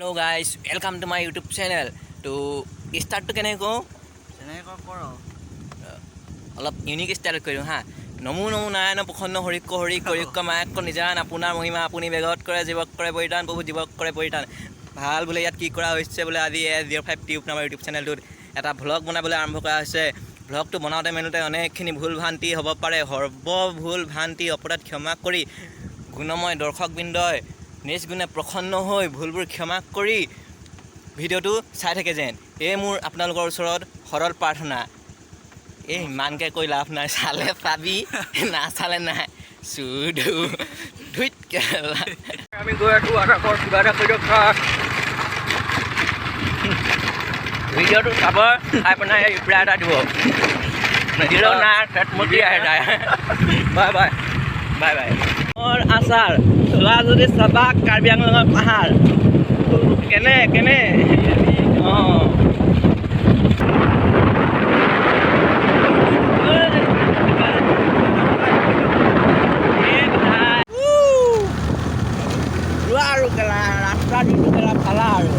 Hello guys, welcome to my YouTube channel. To start to কেনে কওঁ অলপ unique ষ্টাইলত কৰিম হা নমো নমো নাৰায়ণ প্ৰসন্ন হৰিক হৰিক হৰিক মায়াক নিজান আপোনাৰ মহিমা আপুনি বেগত কৰে জীৱক কৰে পৰিধান প্ৰভু জীৱক কৰে পৰিধান ভাল বোলে ইয়াত কি কৰা হৈছে বোলে আজি S05 টিউব নামৰ ইউটিউব চেনেলটোত এটা ভ্লগ বনাবলৈ আৰম্ভ কৰা হৈছে ভ্লগটো বনাওঁতে মেলোঁতে অনেকখিনি ভুল ভ্ৰান্তি হ'ব পাৰে সৰ্ব ভুল ভ্ৰান্তি অপৰাধ ক্ষমা কৰি গুণময় দৰ্শকবৃন্দই নিজ গুণে প্ৰসন্ন হৈ ভুলবোৰ ক্ষমা কৰি ভিডিঅ'টো চাই থাকে যেন এই মোৰ আপোনালোকৰ ওচৰত সৰল প্ৰাৰ্থনা এই ইমানকৈ কৈ লাভ নাই চালে পাবি নাচালে নাই চুধু ধুইত কেলা আমি গৈ আছোঁ আকাশৰ কিবা এটা কৰি ৰখা ভিডিঅ'টো চাব চাই পেলাই ৰিপ্লাই এটা দিব নিদিলেও নাই মতি আহে যায় বাই বাই বাই বাই মোৰ আচাৰ চোৱা যদি চাবা কাৰ্বি আংলঙৰ পাহাৰ কেনে কেনে অঁ আৰু কেলা ৰাস্তা দিনটো কেলা ফালা আৰু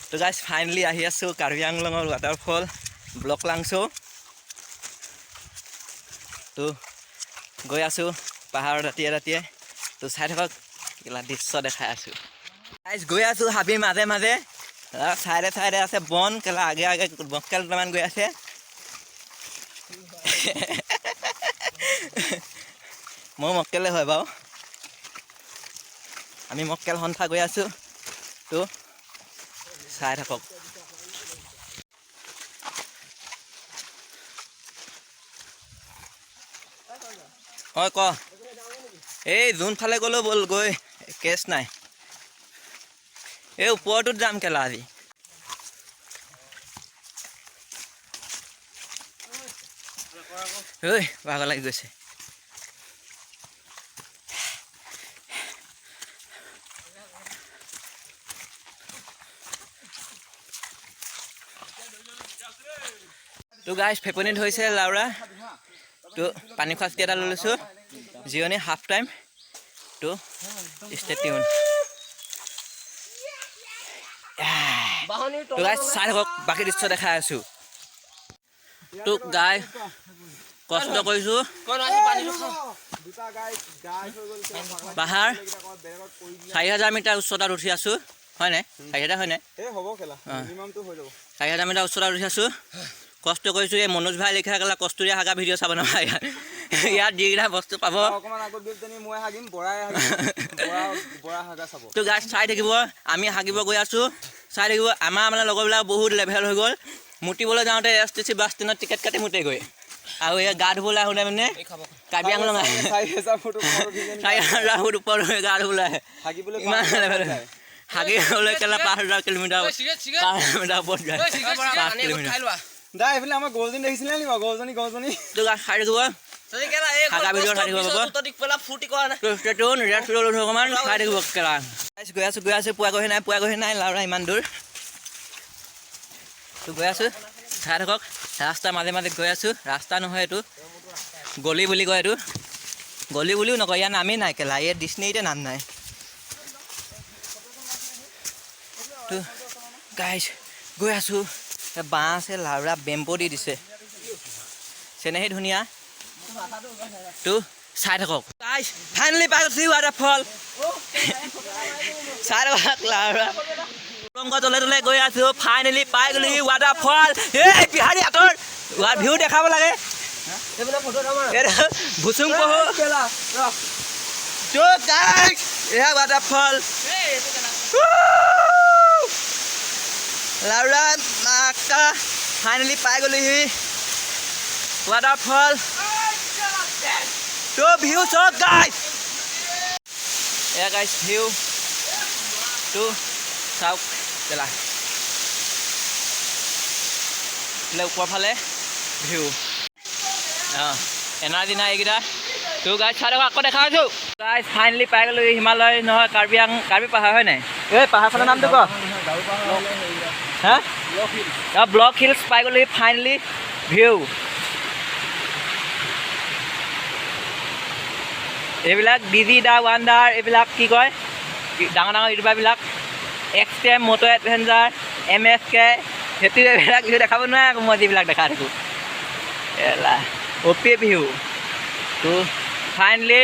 তো গাইজ ফাইনেলি আহি আছোঁ কাৰ্বি আংলঙৰ ৱাটাৰফল ব্লক লাংছো তো গৈ আছোঁ পাহাৰৰ ৰাতিয়ে ৰাতিয়ে তো চাই থাকক কেলা দৃশ্য দেখাই আছোঁ গাইজ গৈ আছোঁ হাবি মাজে মাজে চাইডে চাইডে আছে বন কেলা আগে আগে মক্কেল দুটামান গৈ আছে মই মক্কেলে হয় বাৰু আমি মক্কেল সন্থা গৈ আছোঁ তো চাই থাকক হয় ক এই যোনফালে গ'লেও ব'ল গৈ কেছ নাই এই ওপৰটোত যাম কেলা আজি ঐ ভাগৰ লাগি গৈছে তো গাইজ ফেপনিত হৈছে লাউৰা তো পানী খোৱাচকি এটা লৈ লৈছোঁ জিৰণি হাফ টাইম তো ষ্টে টিউন তো গাইজ চাই থাকক বাকী দৃশ্য দেখাই আছোঁ তো গাই কষ্ট কৰিছোঁ পাহাৰ 4000 মিটাৰ উচ্চতাত উঠি আছোঁ হয় নাই 4000 হয় নাই 4000 মিটাৰ উচ্চতাত উঠি আছোঁ কষ্ট কৰিছোঁ এই মনোজ ভাই লিখা গেলা কষ্টুৰীয়া হাগা ভিডিঅ' চাব নাপায় ইয়াত যিকেইটা বস্তু পাব তো গাছ চাই থাকিব আমি হাগিব গৈ আছোঁ চাই থাকিব আমাৰ মানে লগৰবিলাক বহুত লেভেল হৈ গ'ল মুতিবলৈ যাওঁতে STC বাছ ষ্টেণ্ডত টিকেট কাটি মুতে গৈ আৰু এই গা ধুবলৈ আহোঁতে মানে কাৰ্বি আংলং 4000 ফুট ওপৰত গা ধুবলৈ আহে ইমান লেভেল হাগিবলৈ কেলা 5000 কিলোমিটাৰ ওপৰত যায় 5 কিলোমিটাৰ দাই এইফালে আমাৰ গৌজনী দেখিছিলে নি বাৰু গৌজনী তো গাছ খাই থাকিব হাগা ভিডিঅ' চাই থাকিব অকণমান খাই থাকিব কেলা গৈ আছোঁ পোৱা গৈ নাই লাউৰা ইমান দূৰ তো গৈ আছোঁ চাই থাকক ৰাস্তাৰ মাজে মাজে গৈ আছোঁ ৰাস্তা নহয় এইটো গলি বুলি কয় এইটো গলি বুলিও নকয় ইয়াৰ নামেই নাই কেলা ইয়াত ডিছনেৰীতে নাম নাই তো গাইজ গৈ আছোঁ বাঁহ আছে লাউৰা বেম্বো দি দিছে চেনেহী ধুনীয়া তো চাই থাকক গাইজ ফাইনেলি পাই গৈছোঁ ৱাটাৰফল চাই থাকক লাউৰা তলে তলে গৈ আছোঁ ফাইনেলি পাই গ'লো ৱাটাৰফল এই বিহাৰী হাতৰ ভিউ দেখাব লাগে ভুচুং পহু তো গাইজ এয়া ৱাটাৰফল লাউৰা মাকা ফাইনেলি পাই গ'লোহি ৱাটাৰফল তো ভিউ চক গাইজ এয়া গাইজ ভিউ তো চাওক কেলা ওপৰ ফালে ভিউ এনাৰ্জি নাই এইকেইটা তো গাইজ চাই থাকক আকৌ দেখা আছোঁ গাইজ ফাইনেলি পাই গ'লো হিমালয় নহয় কাৰ্বি পাহাৰ হয় নাই এই পাহাৰখনৰ নামটো ক হা ব্লক হিলছ পাই গ'লি ফাইনেলি ভিউ এইবিলাক ডিজি দা ৱাণ্ডাৰ এইবিলাক কি কয় ডাঙৰ ডাঙৰ ইউটিউবাৰবিলাক এক্সট্ৰেম মট' এডভেঞ্চাৰ MSK সেইটো এইবিলাক ভিউ দেখাব নোৱাৰে আকৌ মই যিবিলাক দেখা থাকোঁ এলা অ'পি ভিউ তো ফাইনেলি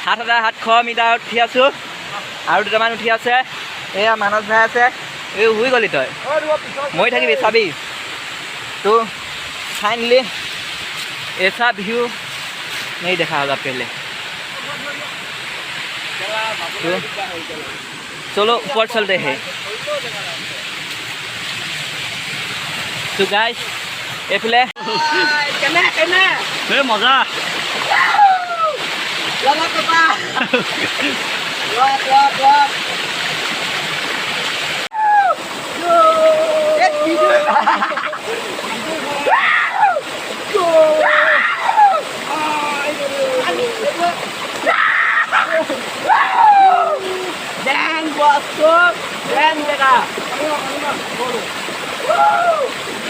7,700 মিটাৰত উঠি আছোঁ আৰু দুটামান উঠি আছে এয়া মানস ভাই আছে এই শুই গ'লি তই মই থাকিবি চাবি তো फाइनली ऐसा व्यू नहीं देखा होगा पहले तो चलो ऊपर चलते हैं तो गाइस एफले ए मजा Dan bosku dan mereka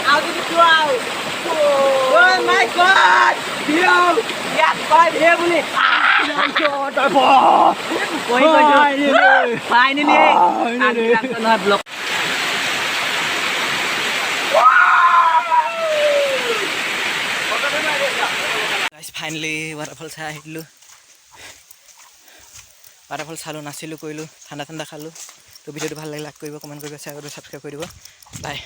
out of the crowd oh my god view yes five here boleh finally angkat blok guys finally waterfall চাই আহিলো waterfall চালো নাচিলো কৰিলো ঠাণ্ডা ঠাণ্ডা খালো তো ভিডিওটো ভাল লাগিলে লাইক কৰিব কমেন্ট কৰিব শ্বেয়াৰ কৰিব সাবস্ক্ৰাইব কৰি দিব বাই